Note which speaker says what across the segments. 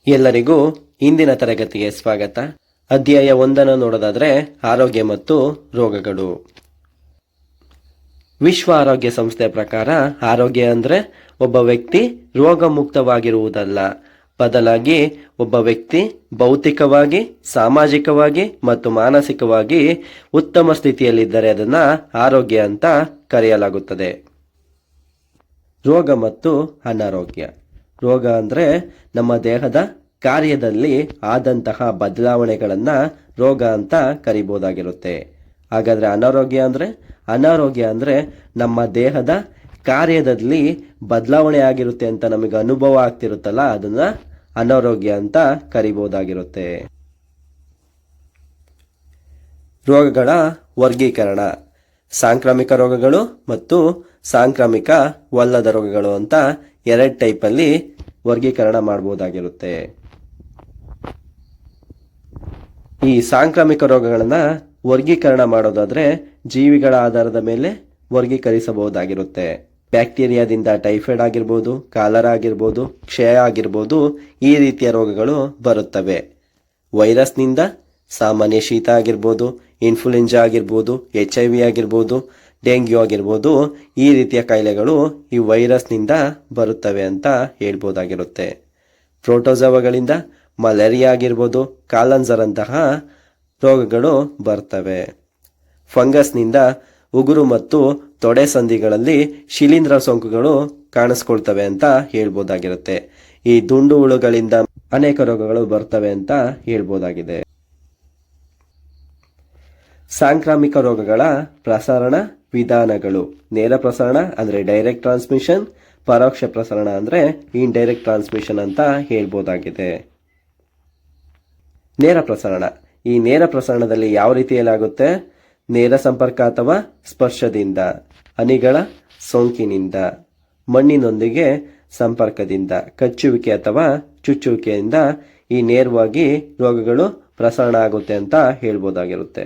Speaker 1: ಎಲ್ಲರಿಗೂ ಇಂದಿನ ತರಗತಿಗೆ ಸ್ವಾಗತ. ಅಧ್ಯಾಯ 1 ನೋಡೋದಾದ್ರೆ ಆರೋಗ್ಯ ಮತ್ತು ರೋಗಗಳು. ವಿಶ್ವ ಆರೋಗ್ಯ ಸಂಸ್ಥೆಯ ಪ್ರಕಾರ ಆರೋಗ್ಯ ಅಂದ್ರೆ ಒಬ್ಬ ವ್ಯಕ್ತಿ ರೋಗ ಮುಕ್ತವಾಗಿರುವುದಲ್ಲ, ಬದಲಾಗಿ ಒಬ್ಬ ವ್ಯಕ್ತಿ ಭೌತಿಕವಾಗಿ, ಸಾಮಾಜಿಕವಾಗಿ ಮತ್ತು ಮಾನಸಿಕವಾಗಿ ಉತ್ತಮ ಸ್ಥಿತಿಯಲ್ಲಿದ್ದರೆ ಅದನ್ನ ಆರೋಗ್ಯ ಅಂತ ಕರೆಯಲಾಗುತ್ತದೆ. ರೋಗ ಮತ್ತು ಅನಾರೋಗ್ಯ. ರೋಗ ಅಂದ್ರೆ ನಮ್ಮ ದೇಹದ ಕಾರ್ಯದಲ್ಲಿ ಆದಂತಹ ಬದಲಾವಣೆಗಳನ್ನ ರೋಗ ಅಂತ ಕರಿಬಹುದಾಗಿರುತ್ತೆ. ಹಾಗಾದ್ರೆ ಅನಾರೋಗ್ಯ ಅಂದ್ರೆ ನಮ್ಮ ದೇಹದ ಕಾರ್ಯದಲ್ಲಿ ಬದಲಾವಣೆ ಆಗಿರುತ್ತೆ ಅಂತ ನಮಗೆ ಅನುಭವ ಆಗ್ತಿರುತ್ತಲ್ಲ, ಅದನ್ನ ಅನಾರೋಗ್ಯ ಅಂತ ಕರಿಬಹುದಾಗಿರುತ್ತೆ. ರೋಗಗಳ ವರ್ಗೀಕರಣ. ಸಾಂಕ್ರಾಮಿಕ ರೋಗಗಳು ಮತ್ತು ಸಾಂಕ್ರಾಮಿಕವಲ್ಲದ ರೋಗಗಳು ಅಂತ 2 ಟೈಪಲ್ಲಿ ವರ್ಗೀಕರಣ ಮಾಡಬಹುದಾಗಿರುತ್ತೆ. ಈ ಸಾಂಕ್ರಾಮಿಕ ರೋಗಗಳನ್ನ ವರ್ಗೀಕರಣ ಮಾಡೋದಾದ್ರೆ ಜೀವಿಗಳ ಆಧಾರದ ಮೇಲೆ ವರ್ಗೀಕರಿಸಬಹುದಾಗಿರುತ್ತೆ. ಬ್ಯಾಕ್ಟೀರಿಯಾದಿಂದ ಟೈಫಾಯ್ಡ್ ಆಗಿರ್ಬೋದು, ಕಾಲರಾ ಆಗಿರ್ಬೋದು, ಕ್ಷಯ ಆಗಿರ್ಬೋದು, ಈ ರೀತಿಯ ರೋಗಗಳು ಬರುತ್ತವೆ. ವೈರಸ್ನಿಂದ ಸಾಮಾನ್ಯ ಶೀತ ಆಗಿರ್ಬೋದು, ಇನ್ಫ್ಲುಯೆಂಜಾ ಆಗಿರ್ಬೋದು, HIV ಆಗಿರ್ಬೋದು, ಡೆಂಗ್ಯೂ ಆಗಿರ್ಬೋದು, ಈ ರೀತಿಯ ಕಾಯಿಲೆಗಳು ಈ ವೈರಸ್ನಿಂದ ಬರುತ್ತವೆ ಅಂತ ಹೇಳ್ಬೋದಾಗಿರುತ್ತೆ. ಪ್ರೋಟೋಜೋವಾಗಳಿಂದ ಮಲೇರಿಯಾ ಆಗಿರ್ಬೋದು, ಕಾಲನ್ಸರಂತಹ ರೋಗಗಳು ಬರ್ತವೆ. ಫಂಗಸ್ನಿಂದ ಉಗುರು ಮತ್ತು ತೊಡೆ ಸಂಧಿಗಳಲ್ಲಿ ಶಿಲೀಂಧ್ರ ಸೋಂಕುಗಳು ಕಾಣಿಸ್ಕೊಳ್ತವೆ ಅಂತ ಹೇಳ್ಬೋದಾಗಿರುತ್ತೆ. ಈ ದುಂಡು ಹುಳುಗಳಿಂದ ಅನೇಕ ರೋಗಗಳು ಬರ್ತವೆ ಅಂತ ಹೇಳ್ಬೋದಾಗಿದೆ. ಸಾಂಕ್ರಾಮಿಕ ರೋಗಗಳ ಪ್ರಸರಣ ವಿಧಾನಗಳು. ನೇರ ಪ್ರಸರಣ ಅಂದ್ರೆ ಡೈರೆಕ್ಟ್ ಟ್ರಾನ್ಸ್ಮಿಷನ್, ಪರೋಕ್ಷ ಪ್ರಸರಣ ಅಂದ್ರೆ ಇಂಡೈರೆಕ್ಟ್ ಟ್ರಾನ್ಸ್ಮಿಷನ್ ಅಂತ ಹೇಳ್ಬೋದಾಗಿದೆ. ನೇರ ಪ್ರಸರಣ. ಈ ನೇರ ಪ್ರಸರಣದಲ್ಲಿ ಯಾವ ರೀತಿಯಲ್ಲಾಗುತ್ತೆ? ನೇರ ಸಂಪರ್ಕ ಅಥವಾ ಸ್ಪರ್ಶದಿಂದ, ಹನಿಗಳ ಸೋಂಕಿನಿಂದ, ಮಣ್ಣಿನೊಂದಿಗೆ ಸಂಪರ್ಕದಿಂದ, ಕಚ್ಚುವಿಕೆ ಅಥವಾ ಚುಚ್ಚುವಿಕೆಯಿಂದ ಈ ನೇರವಾಗಿ ರೋಗಗಳು ಪ್ರಸರಣ ಆಗುತ್ತೆ ಅಂತ ಹೇಳ್ಬೋದಾಗಿರುತ್ತೆ.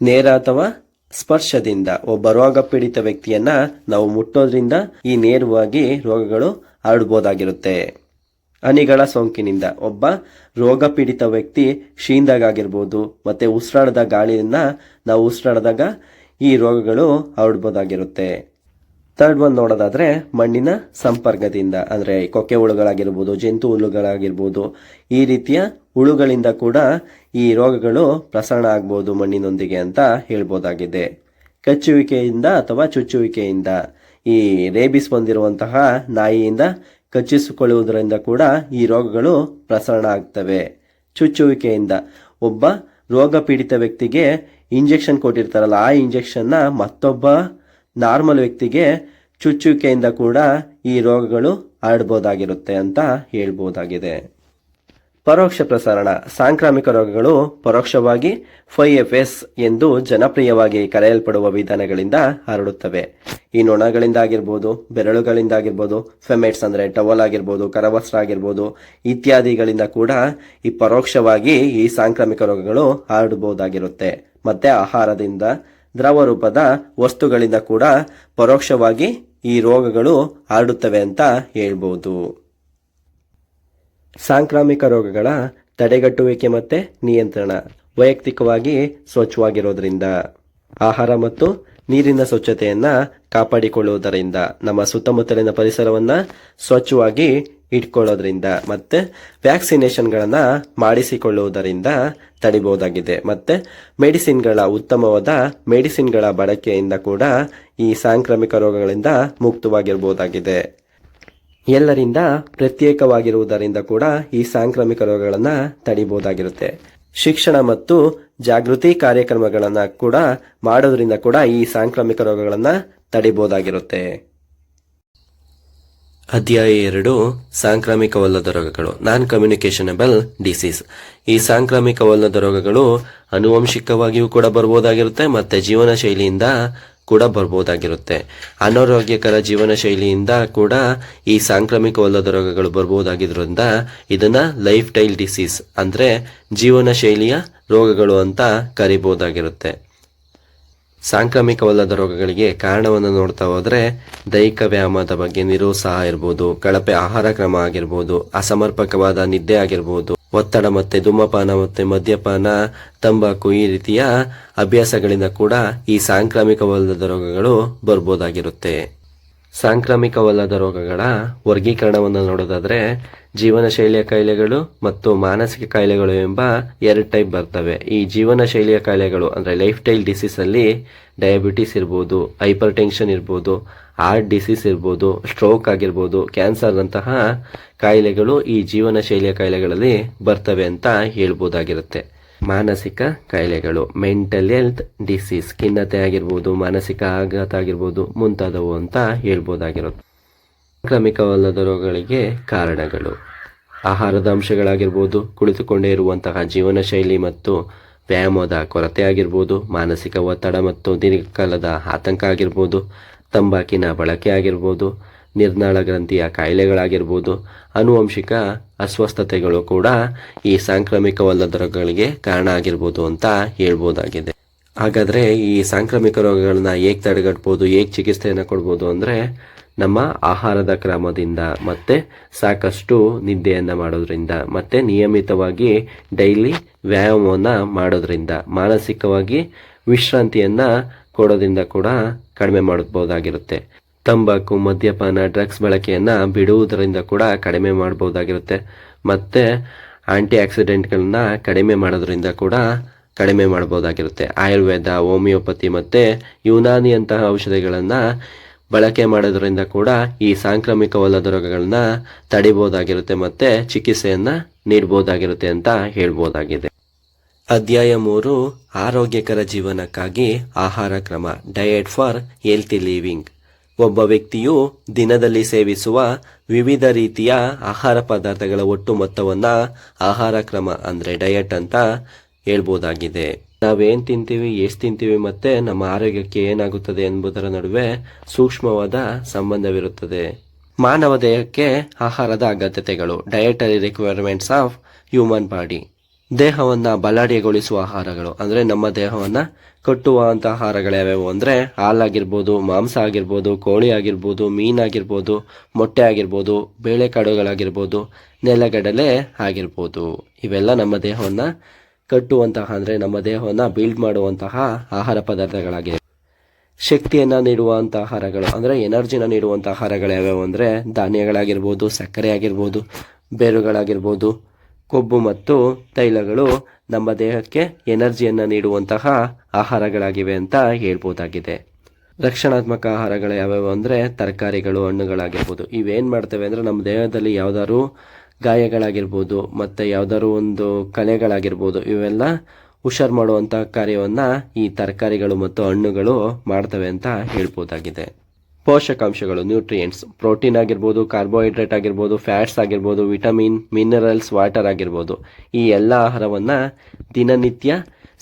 Speaker 1: ನೇರ ಅಥವಾ ಸ್ಪರ್ಶದಿಂದ ಒಬ್ಬ ರೋಗ ಪೀಡಿತ ವ್ಯಕ್ತಿಯನ್ನ ನಾವು ಮುಟ್ಟೋದ್ರಿಂದ ಈ ನೇರವಾಗಿ ರೋಗಗಳು ಹರಡಬಹುದಾಗಿರುತ್ತೆ. ಹನಿಗಳ ಸೋಂಕಿನಿಂದ ಒಬ್ಬ ರೋಗ ಪೀಡಿತ ವ್ಯಕ್ತಿ ಶೀಂದಾಗಿರ್ಬೋದು ಮತ್ತೆ ಉಸಿರಾಡದ ಗಾಳಿಯನ್ನ ನಾವು ಉಸಿರಾಡಿದಾಗ ಈ ರೋಗಗಳು ಹರಡಬಹುದಾಗಿರುತ್ತೆ. ಥರ್ಡ್ ಒನ್ ನೋಡೋದಾದ್ರೆ ಮಣ್ಣಿನ ಸಂಪರ್ಕದಿಂದ ಅಂದ್ರೆ ಕೊಕ್ಕೆ ಹುಳುಗಳಾಗಿರ್ಬೋದು, ಜಂತು ಹುಳುಗಳಾಗಿರ್ಬೋದು, ಈ ರೀತಿಯ ಹುಳುಗಳಿಂದ ಕೂಡ ಈ ರೋಗಗಳು ಪ್ರಸರಣ ಆಗ್ಬೋದು ಮಣ್ಣಿನೊಂದಿಗೆ ಅಂತ ಹೇಳ್ಬೋದಾಗಿದೆ. ಕಚ್ಚುವಿಕೆಯಿಂದ ಅಥವಾ ಚುಚ್ಚುವಿಕೆಯಿಂದ, ಈ ರೇಬಿಸ್ ಬಂದಿರುವಂತಹ ನಾಯಿಯಿಂದ ಕಚ್ಚಿಸಿಕೊಳ್ಳುವುದರಿಂದ ಕೂಡ ಈ ರೋಗಗಳು ಪ್ರಸರಣ ಆಗ್ತವೆ. ಚುಚ್ಚುವಿಕೆಯಿಂದ ಒಬ್ಬ ರೋಗ ಪೀಡಿತ ವ್ಯಕ್ತಿಗೆ ಇಂಜೆಕ್ಷನ್ ಕೊಟ್ಟಿರ್ತಾರಲ್ಲ, ಆ ಇಂಜೆಕ್ಷನ್ನ ಮತ್ತೊಬ್ಬ ನಾರ್ಮಲ್ ವ್ಯಕ್ತಿಗೆ ಚುಚ್ಚುವಿಕೆಯಿಂದ ಕೂಡ ಈ ರೋಗಗಳು ಹರಡಬಹುದಾಗಿರುತ್ತೆ ಅಂತ ಹೇಳ್ಬೋದಾಗಿದೆ. ಪರೋಕ್ಷ ಪ್ರಸರಣ. ಸಾಂಕ್ರಾಮಿಕ ರೋಗಗಳು ಪರೋಕ್ಷವಾಗಿ 5FS ಎಂದು ಜನಪ್ರಿಯವಾಗಿ ಕರೆಯಲ್ಪಡುವ ವಿಧಾನಗಳಿಂದ ಹರಡುತ್ತವೆ. ಈ ನೊಣಗಳಿಂದ ಆಗಿರ್ಬೋದು, ಬೆರಳುಗಳಿಂದ ಆಗಿರ್ಬೋದು, ಫೆಮೆಟ್ಸ್ ಅಂದ್ರೆ ಟವಲ್ ಆಗಿರ್ಬೋದು, ಕರವಸ್ತ್ರ ಆಗಿರ್ಬೋದು, ಇತ್ಯಾದಿಗಳಿಂದ ಕೂಡ ಈ ಪರೋಕ್ಷವಾಗಿ ಈ ಸಾಂಕ್ರಾಮಿಕ ರೋಗಗಳು ಹರಡಬಹುದಾಗಿರುತ್ತೆ. ಮತ್ತೆ ಆಹಾರದಿಂದ, ದ್ರವ ರೂಪದ ವಸ್ತುಗಳಿಂದ ಕೂಡ ಪರೋಕ್ಷವಾಗಿ ಈ ರೋಗಗಳು ಹರಡುತ್ತವೆ ಅಂತ ಹೇಳ್ಬೋದು. ಸಾಂಕ್ರಾಮಿಕ ರೋಗಗಳ ತಡೆಗಟ್ಟುವಿಕೆ ಮತ್ತೆ ನಿಯಂತ್ರಣ. ವೈಯಕ್ತಿಕವಾಗಿ ಸ್ವಚ್ಛವಾಗಿರೋದ್ರಿಂದ, ಆಹಾರ ಮತ್ತು ನೀರಿನ ಸ್ವಚ್ಛತೆಯನ್ನ ಕಾಪಾಡಿಕೊಳ್ಳುವುದರಿಂದ, ನಮ್ಮ ಸುತ್ತಮುತ್ತಲಿನ ಪರಿಸರವನ್ನ ಸ್ವಚ್ಛವಾಗಿ ಇಟ್ಕೊಳ್ಳೋದ್ರಿಂದ, ಮತ್ತೆ ವ್ಯಾಕ್ಸಿನೇಷನ್ಗಳನ್ನ ಮಾಡಿಸಿಕೊಳ್ಳುವುದರಿಂದ ತಡಿಬಹುದಾಗಿದೆ. ಮತ್ತೆ ಉತ್ತಮವಾದ ಮೆಡಿಸಿನ್ಗಳ ಬಳಕೆಯಿಂದ ಕೂಡ ಈ ಸಾಂಕ್ರಾಮಿಕ ರೋಗಗಳಿಂದ ಮುಕ್ತವಾಗಿರಬಹುದಾಗಿದೆ. ಎಲ್ಲರಿಂದ ಪ್ರತ್ಯೇಕವಾಗಿರುವುದರಿಂದ ಕೂಡ ಈ ಸಾಂಕ್ರಾಮಿಕ ರೋಗಗಳನ್ನ ತಡಿಬಹುದಾಗಿರುತ್ತೆ. ಶಿಕ್ಷಣ ಮತ್ತು ಜಾಗೃತಿ ಕಾರ್ಯಕ್ರಮಗಳನ್ನ ಕೂಡ ಮಾಡೋದ್ರಿಂದ ಕೂಡ ಈ ಸಾಂಕ್ರಾಮಿಕ ರೋಗಗಳನ್ನ ತಡಿಬಹುದಾಗಿರುತ್ತೆ. ಅಧ್ಯಾಯ 2 ಸಾಂಕ್ರಾಮಿಕವಲ್ಲದ ರೋಗಗಳು. ನಾನ್ ಕಮ್ಯುನಿಕೇಶನಬಲ್ ಡಿಸೀಸ್. ಈ ಸಾಂಕ್ರಾಮಿಕವಲ್ಲದ ರೋಗಗಳು ಆನುವಂಶಿಕವಾಗಿಯೂ ಕೂಡ ಬರಬಹುದಾಗಿರುತ್ತೆ ಮತ್ತೆ ಜೀವನ ಶೈಲಿಯಿಂದ ಕೂಡ ಬರಬಹುದಾಗಿರುತ್ತೆ. ಅನಾರೋಗ್ಯಕರ ಜೀವನ ಶೈಲಿಯಿಂದ ಕೂಡ ಈ ಸಾಂಕ್ರಾಮಿಕವಲ್ಲದ ರೋಗಗಳು ಬರಬಹುದಾಗಿರೋದ್ರಿಂದ ಇದನ್ನ ಲೈಫ್ ಸ್ಟೈಲ್ ಡಿಸೀಸ್ ಅಂದ್ರೆ ಜೀವನ ಶೈಲಿಯ ರೋಗಗಳು ಅಂತ ಕರಿಬಹುದಾಗಿರುತ್ತೆ. ಸಾಂಕ್ರಾಮಿಕವಲ್ಲದ ರೋಗಗಳಿಗೆ ಕಾರಣವನ್ನು ನೋಡ್ತಾ ಹೋದ್ರೆ ದೈಹಿಕ ವ್ಯಾಯಾಮದ ಬಗ್ಗೆ ನಿರುತ್ಸಾಹ ಇರ್ಬೋದು, ಕಳಪೆ ಆಹಾರ ಕ್ರಮ ಆಗಿರ್ಬೋದು, ಅಸಮರ್ಪಕವಾದ ನಿದ್ದೆ ಆಗಿರ್ಬೋದು, ಒತ್ತಡ ಮತ್ತೆ ಧೂಮಪಾನ ಮತ್ತೆ ಮದ್ಯಪಾನ, ತಂಬಾಕು ಈ ರೀತಿಯ ಅಭ್ಯಾಸಗಳಿಂದ ಕೂಡ ಈ ಸಾಂಕ್ರಾಮಿಕವಲ್ಲದ ರೋಗಗಳು ಬರ್ಬೋದಾಗಿರುತ್ತೆ. ಸಾಂಕ್ರಾಮಿಕವಲ್ಲದ ರೋಗಗಳ ವರ್ಗೀಕರಣವನ್ನು ನೋಡೋದಾದ್ರೆ ಜೀವನ ಶೈಲಿಯ ಕಾಯಿಲೆಗಳು ಮತ್ತು ಮಾನಸಿಕ ಕಾಯಿಲೆಗಳು ಎಂಬ 2 ಟೈಪ್ ಬರ್ತವೆ. ಈ ಜೀವನ ಶೈಲಿಯ ಕಾಯಿಲೆಗಳು ಅಂದ್ರೆ ಲೈಫ್ ಸ್ಟೈಲ್ ಡಿಸೀಸ್ ಅಲ್ಲಿ ಡಯಾಬಿಟಿಸ್ ಇರ್ಬೋದು, ಹೈಪರ್ ಟೆನ್ಷನ್ ಇರ್ಬೋದು, ಹಾರ್ಟ್ ಡಿಸೀಸ್ ಇರ್ಬೋದು, ಸ್ಟ್ರೋಕ್ ಆಗಿರ್ಬೋದು, ಕ್ಯಾನ್ಸರ್ ಅಂತಹ ಕಾಯಿಲೆಗಳು ಈ ಜೀವನ ಶೈಲಿಯ ಕಾಯಿಲೆಗಳಲ್ಲಿ ಬರ್ತವೆ ಅಂತ ಹೇಳ್ಬೋದಾಗಿರುತ್ತೆ. ಮಾನಸಿಕ ಕಾಯಿಲೆಗಳು ಮೆಂಟಲ್ ಹೆಲ್ತ್ ಡಿಸೀಸ್, ಖಿನ್ನತೆ ಆಗಿರ್ಬೋದು, ಮಾನಸಿಕ ಆಘಾತ ಆಗಿರ್ಬೋದು ಮುಂತಾದವು ಅಂತ ಹೇಳ್ಬೋದಾಗಿರುತ್ತೆ. ಸಾಂಕ್ರಾಮಿಕವಲ್ಲದ ರೋಗಗಳಿಗೆ ಕಾರಣಗಳು ಆಹಾರದ ಅಂಶಗಳಾಗಿರ್ಬೋದು, ಕುಳಿತುಕೊಂಡೇ ಇರುವಂತಹ ಜೀವನ ಶೈಲಿ ಮತ್ತು ವ್ಯಾಯಾಮದ ಕೊರತೆ ಆಗಿರ್ಬೋದು, ಮಾನಸಿಕ ಒತ್ತಡ ಮತ್ತು ದೀರ್ಘಕಾಲದ ಆತಂಕ ಆಗಿರ್ಬೋದು, ತಂಬಾಕಿನ ಬಳಕೆ ಆಗಿರ್ಬೋದು, ನಿರ್ನಾಳ ಗ್ರಂಥಿಯ ಕಾಯಿಲೆಗಳಾಗಿರ್ಬೋದು, ಆನುವಂಶಿಕ ಅಸ್ವಸ್ಥತೆಗಳು ಕೂಡ ಈ ಸಾಂಕ್ರಾಮಿಕವಲ್ಲದ ರೋಗಗಳಿಗೆ ಕಾರಣ ಆಗಿರ್ಬೋದು ಅಂತ ಹೇಳ್ಬೋದಾಗಿದೆ. ಹಾಗಾದ್ರೆ ಈ ಸಾಂಕ್ರಾಮಿಕ ರೋಗಗಳನ್ನ ಹೇಗೆ ತಡೆಗಟ್ಬೋದು, ಹೇಗೆ ಚಿಕಿತ್ಸೆಯನ್ನು ಕೊಡ್ಬೋದು ಅಂದ್ರೆ ನಮ್ಮ ಆಹಾರದ ಕ್ರಮದಿಂದ ಮತ್ತೆ ಸಾಕಷ್ಟು ನಿದ್ದೆಯನ್ನ ಮಾಡೋದ್ರಿಂದ ಮತ್ತೆ ನಿಯಮಿತವಾಗಿ ಡೈಲಿ ವ್ಯಾಯಾಮವನ್ನ ಮಾಡೋದ್ರಿಂದ ಮಾನಸಿಕವಾಗಿ ವಿಶ್ರಾಂತಿಯನ್ನ ಕೊಡೋದ್ರಿಂದ ಕೂಡ ಕಡಿಮೆ ಮಾಡಬಹುದಾಗಿರುತ್ತೆ. ತಂಬಾಕು, ಮದ್ಯಪಾನ, ಡ್ರಗ್ಸ್ ಬಳಕೆಯನ್ನ ಬಿಡುವುದರಿಂದ ಕೂಡ ಕಡಿಮೆ ಮಾಡಬಹುದಾಗಿರುತ್ತೆ. ಮತ್ತೆ ಆಂಟಿ ಆಕ್ಸಿಡೆಂಟ್ಗಳನ್ನ ಕಡಿಮೆ ಮಾಡೋದ್ರಿಂದ ಕೂಡ ಕಡಿಮೆ ಮಾಡಬಹುದಾಗಿರುತ್ತೆ. ಆಯುರ್ವೇದ, ಹೋಮಿಯೋಪತಿ ಮತ್ತೆ ಯುನಾನಿಯಂತಹ ಔಷಧಿಗಳನ್ನ ಬಳಕೆ ಮಾಡೋದ್ರಿಂದ ಕೂಡ ಈ ಸಾಂಕ್ರಾಮಿಕವಲ್ಲದ ರೋಗಗಳನ್ನ ತಡಿಬಹುದಾಗಿರುತ್ತೆ ಮತ್ತೆ ಚಿಕಿತ್ಸೆಯನ್ನ ನೀಡಬಹುದಾಗಿರುತ್ತೆ ಅಂತ ಹೇಳ್ಬೋದಾಗಿದೆ. ಅಧ್ಯಾಯ 3 ಆರೋಗ್ಯಕರ ಜೀವನಕ್ಕಾಗಿ ಆಹಾರ ಕ್ರಮ, ಡಯಟ್ ಫಾರ್ ಹೆಲ್ತಿ ಲಿವಿಂಗ್. ಒಬ್ಬ ವ್ಯಕ್ತಿಯು ದಿನದಲ್ಲಿ ಸೇವಿಸುವ ವಿವಿಧ ರೀತಿಯ ಆಹಾರ ಪದಾರ್ಥಗಳ ಒಟ್ಟು ಮೊತ್ತವನ್ನ ಆಹಾರ ಕ್ರಮ ಅಂದ್ರೆ ಡಯಟ್ ಅಂತ ಹೇಳ್ಬೋದಾಗಿದೆ. ನಾವೇನ್ ತಿಂತೀವಿ, ಎಷ್ಟು ತಿಂತೀವಿ ಮತ್ತೆ ನಮ್ಮ ಆರೋಗ್ಯಕ್ಕೆ ಏನಾಗುತ್ತದೆ ಎಂಬುದರ ನಡುವೆ ಸೂಕ್ಷ್ಮವಾದ ಸಂಬಂಧವಿರುತ್ತದೆ. ಮಾನವ ದೇಹಕ್ಕೆ ಆಹಾರದ ಅಗತ್ಯತೆಗಳು, dietary requirements of human body. ದೇಹವನ್ನ ಬಲಾಢ್ಯಗೊಳಿಸುವ ಆಹಾರಗಳು ಅಂದ್ರೆ ನಮ್ಮ ದೇಹವನ್ನ ಕಟ್ಟುವಂತಹ ಆಹಾರಗಳು ಯಾವ್ಯಾವು ಅಂದ್ರೆ ಹಾಲಾಗಿರ್ಬೋದು, ಮಾಂಸ ಆಗಿರ್ಬೋದು, ಕೋಳಿ ಆಗಿರ್ಬೋದು, ಮೀನಾಗಿರ್ಬೋದು, ಮೊಟ್ಟೆ ಆಗಿರ್ಬೋದು, ಬೇಳೆಕಾಳುಗಳಾಗಿರ್ಬೋದು, ನೆಲಗಡಲೆ ಆಗಿರ್ಬೋದು. ಇವೆಲ್ಲ ನಮ್ಮ ದೇಹವನ್ನ ಕಟ್ಟುವಂತಹ ಅಂದ್ರೆ ನಮ್ಮ ದೇಹವನ್ನ ಬಿಲ್ಡ್ ಮಾಡುವಂತಹ ಆಹಾರ ಪದಾರ್ಥಗಳಾಗಿವೆ. ಶಕ್ತಿಯನ್ನ ನೀಡುವಂತಹ ಆಹಾರಗಳು ಅಂದ್ರೆ ಎನರ್ಜಿನ ನೀಡುವಂತಹ ಆಹಾರಗಳು ಯಾವ್ಯಾವು ಅಂದ್ರೆ ಧಾನ್ಯಗಳಾಗಿರ್ಬೋದು, ಸಕ್ಕರೆ ಆಗಿರ್ಬೋದು, ಬೇರುಗಳಾಗಿರ್ಬೋದು, ಕೊಬ್ಬು ಮತ್ತು ತೈಲಗಳು ನಮ್ಮ ದೇಹಕ್ಕೆ ಎನರ್ಜಿಯನ್ನ ನೀಡುವಂತಹ ಆಹಾರಗಳಾಗಿವೆ ಅಂತ ಹೇಳ್ಬೋದಾಗಿದೆ. ರಕ್ಷಣಾತ್ಮಕ ಆಹಾರಗಳು ಯಾವ್ಯಾವು ಅಂದ್ರೆ ತರಕಾರಿಗಳು, ಹಣ್ಣುಗಳಾಗಿರ್ಬೋದು. ಇವೇನ್ ಮಾಡ್ತವೆ ಅಂದ್ರೆ ನಮ್ಮ ದೇಹದಲ್ಲಿ ಯಾವ್ದಾದ್ರು ಗಾಯಗಳಾಗಿರ್ಬೋದು ಮತ್ತೆ ಯಾವ್ದಾದ್ರು ಒಂದು ಕಲೆಗಳಾಗಿರ್ಬೋದು ಇವೆಲ್ಲ ಹುಷಾರ್ ಮಾಡುವಂತಹ ಕಾರ್ಯವನ್ನ ಈ ತರಕಾರಿಗಳು ಮತ್ತು ಹಣ್ಣುಗಳು ಮಾಡ್ತವೆ ಅಂತ ಹೇಳ್ಬೋದಾಗಿದೆ. ಪೋಷಕಾಂಶಗಳು ನ್ಯೂಟ್ರಿಯೆಂಟ್ಸ್, ಪ್ರೋಟೀನ್ ಆಗಿರ್ಬೋದು, ಕಾರ್ಬೋಹೈಡ್ರೇಟ್ ಆಗಿರ್ಬೋದು, ಫ್ಯಾಟ್ಸ್ ಆಗಿರ್ಬೋದು, ವಿಟಮಿನ್, ಮಿನರಲ್ಸ್, ವಾಟರ್ ಆಗಿರ್ಬೋದು. ಈ ಎಲ್ಲ ಆಹಾರವನ್ನ ದಿನನಿತ್ಯ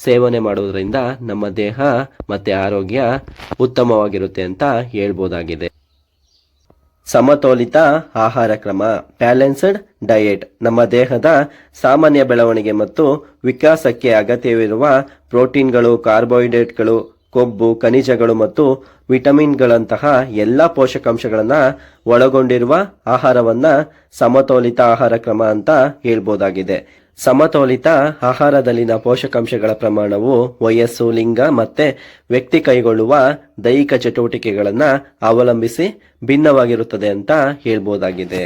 Speaker 1: ಸೇವನೆ ಮಾಡೋದ್ರಿಂದ ನಮ್ಮ ದೇಹ ಮತ್ತೆ ಆರೋಗ್ಯ ಉತ್ತಮವಾಗಿರುತ್ತೆ ಅಂತ ಹೇಳ್ಬೋದಾಗಿದೆ. ಸಮತೋಲಿತ ಆಹಾರ ಕ್ರಮ, ಬ್ಯಾಲೆನ್ಸ್ಡ್ ಡಯಟ್, ನಮ್ಮ ದೇಹದ ಸಾಮಾನ್ಯ ಬೆಳವಣಿಗೆ ಮತ್ತು ವಿಕಾಸಕ್ಕೆ ಅಗತ್ಯವಿರುವ ಪ್ರೋಟೀನ್ಗಳು, ಕಾರ್ಬೋಹೈಡ್ರೇಟ್ಗಳು, ಕೊಬ್ಬು, ಖನಿಜಗಳು ಮತ್ತು ವಿಟಮಿನ್ಗಳಂತಹ ಎಲ್ಲ ಪೋಷಕಾಂಶಗಳನ್ನ ಒಳಗೊಂಡಿರುವ ಆಹಾರವನ್ನ ಸಮತೋಲಿತ ಆಹಾರ ಕ್ರಮ ಅಂತ ಹೇಳ್ಬೋದಾಗಿದೆ. ಸಮತೋಲಿತ ಆಹಾರದಲ್ಲಿನ ಪೋಷಕಾಂಶಗಳ ಪ್ರಮಾಣವು ವಯಸ್ಸು, ಲಿಂಗ ಮತ್ತೆ ವ್ಯಕ್ತಿ ಕೈಗೊಳ್ಳುವ ದೈಹಿಕ ಚಟುವಟಿಕೆಗಳನ್ನ ಅವಲಂಬಿಸಿ ಭಿನ್ನವಾಗಿರುತ್ತದೆ ಅಂತ ಹೇಳ್ಬೋದಾಗಿದೆ.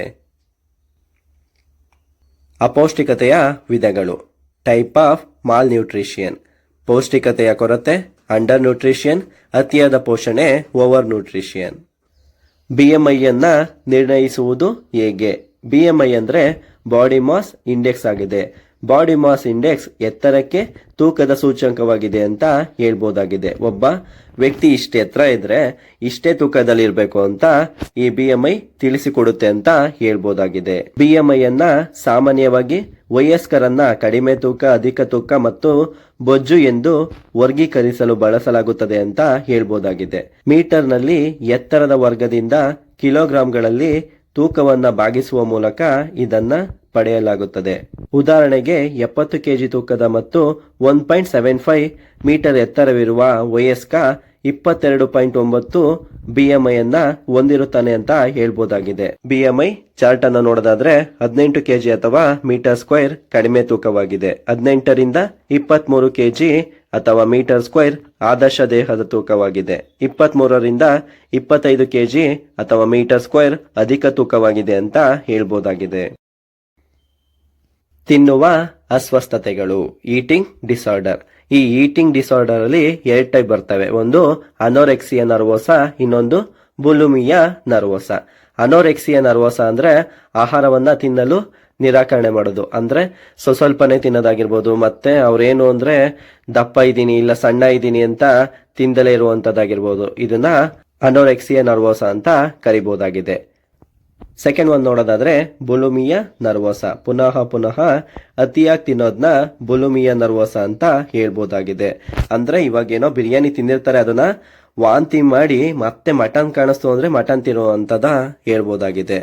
Speaker 1: ಅಪೌಷ್ಟಿಕತೆಯ ವಿಧಗಳು, ಟೈಪ್ ಆಫ್ ಮಾಲ್ ನ್ಯೂಟ್ರಿಷನ್, ಪೌಷ್ಟಿಕತೆಯ ಕೊರತೆ, ಅಂಡರ್ ನ್ಯೂಟ್ರಿಷನ್, ಅತಿಯಾದ ಪೋಷಣೆ, ಓವರ್ ನ್ಯೂಟ್ರಿಷನ್. BMI ಅನ್ನ ನಿರ್ಣಯಿಸುವುದು ಹೇಗೆ? BMI ಅಂದ್ರೆ ಬಾಡಿ ಮಾಸ್ ಇಂಡೆಕ್ಸ್ ಆಗಿದೆ. ಬಾಡಿ ಮಾಸ್ ಇಂಡೆಕ್ಸ್ ಎತ್ತರಕ್ಕೆ ತೂಕದ ಸೂಚ್ಯಂಕವಾಗಿದೆ ಅಂತ ಹೇಳ್ಬೋದಾಗಿದೆ. ಒಬ್ಬ ವ್ಯಕ್ತಿ ಇಷ್ಟೇ ಎತ್ತರ ಇದ್ರೆ ಇಷ್ಟೇ ತೂಕದಲ್ಲಿ ಇರಬೇಕು ಅಂತ ಈ BMI ತಿಳಿಸಿಕೊಡುತ್ತೆ ಅಂತ ಹೇಳ್ಬೋದಾಗಿದೆ. BMI ಅನ್ನ ಸಾಮಾನ್ಯವಾಗಿ ವಯಸ್ಕರನ್ನ ಕಡಿಮೆ ತೂಕ, ಅಧಿಕ ತೂಕ ಮತ್ತು ಬೊಜ್ಜು ಎಂದು ವರ್ಗೀಕರಿಸಲು ಬಳಸಲಾಗುತ್ತದೆ ಅಂತ ಹೇಳ್ಬೋದಾಗಿದೆ. ಮೀಟರ್ನಲ್ಲಿ ಎತ್ತರದ ವರ್ಗದಿಂದ ಕಿಲೋಗ್ರಾಂಗಳಲ್ಲಿ ತೂಕವನ್ನ ಭಾಗಿಸುವ ಮೂಲಕ ಇದನ್ನ ಪಡೆಯಲಾಗುತ್ತದೆ. ಉದಾಹರಣೆಗೆ 70 kg ತೂಕದ ಮತ್ತು 1.75 ಮೀಟರ್ ಎತ್ತರವಿರುವ ವಯಸ್ಕ 22.9 BMI ಅನ್ನ ಹೊಂದಿರುತ್ತಾನೆ ಅಂತ ಹೇಳ್ಬೋದಾಗಿದೆ. BMI ಚಾರ್ಟ್ ಅನ್ನು ನೋಡೋದಾದ್ರೆ 18 ಕೆಜಿ ಅಥವಾ ಮೀಟರ್ ಸ್ಕ್ವೇರ್ ಕಡಿಮೆ ತೂಕವಾಗಿದೆ. 18ರಿಂದ 23 ಕೆಜಿ ಅಥವಾ ಮೀಟರ್ ಸ್ಕ್ವೇರ್ ಆದರ್ಶ ದೇಹದ ತೂಕವಾಗಿದೆ. 23ರಿಂದ 25 ಕೆಜಿ ಅಥವಾ ಮೀಟರ್ ಸ್ಕ್ವೇರ್ ಅಧಿಕ ತೂಕವಾಗಿದೆ ಅಂತ ಹೇಳ್ಬೋದಾಗಿದೆ. ತಿನ್ನುವ ಅಸ್ವಸ್ಥತೆಗಳು, ಈಟಿಂಗ್ ಡಿಸಾರ್ಡರ್. ಈ ಈಟಿಂಗ್ ಡಿಸಾರ್ಡರ್ ಅಲ್ಲಿ 2 ಟೈಪ್ ಬರ್ತವೆ. ಒಂದು ಅನೋರೆಕ್ಸಿಯಾ ನರ್ವೋಸಾ, ಇನ್ನೊಂದು ಬುಲಿಮಿಯಾ ನರ್ವೋಸಾ. ಅನೋರೆಕ್ಸಿಯಾ ನರ್ವೋಸಾ ಅಂದ್ರೆ ಆಹಾರವನ್ನ ತಿನ್ನಲು ನಿರಾಕರಣೆ ಮಾಡೋದು, ಅಂದ್ರೆ ಸ್ವಲ್ಪನೇ ತಿನ್ನೋದಾಗಿರ್ಬೋದು. ಮತ್ತೆ ಅವ್ರೇನು ಅಂದ್ರೆ ದಪ್ಪ ಇದ್ದೀನಿ ಇಲ್ಲ ಸಣ್ಣ ಇದ್ದೀನಿ ಅಂತ ತಿಂದಲೇ ಇರುವಂತದ್ದಾಗಿರ್ಬೋದು. ಇದನ್ನ ಅನೋರೆಕ್ಸಿಯಾ ನರ್ವೋಸಾ ಅಂತ ಕರಿಬಹುದಾಗಿದೆ. ಸೆಕೆಂಡ್ ಒಂದು ನೋಡೋದಾದ್ರೆ ಬುಲಿಮಿಯಾ ನರ್ವೋಸಾ. ಪುನಃ ಅತಿಯಾಗಿ ತಿನ್ನೋದನ್ನ ಬುಲಿಮಿಯಾ ನರ್ವೋಸಾ ಅಂತ ಹೇಳ್ಬೋದಾಗಿದೆ. ಅಂದ್ರೆ ಇವಾಗ ಏನೋ ಬಿರಿಯಾನಿ ತಿಂದಿರ್ತಾರೆ, ಅದನ್ನ ವಾಂತಿ ಮಾಡಿ ಮತ್ತೆ ಮಟನ್ ಕಾಣಿಸ್ತು ಅಂದ್ರೆ ಮಟನ್ ತಿನ್ನುವಂತದ ಹೇಳ್ಬೋದಾಗಿದೆ.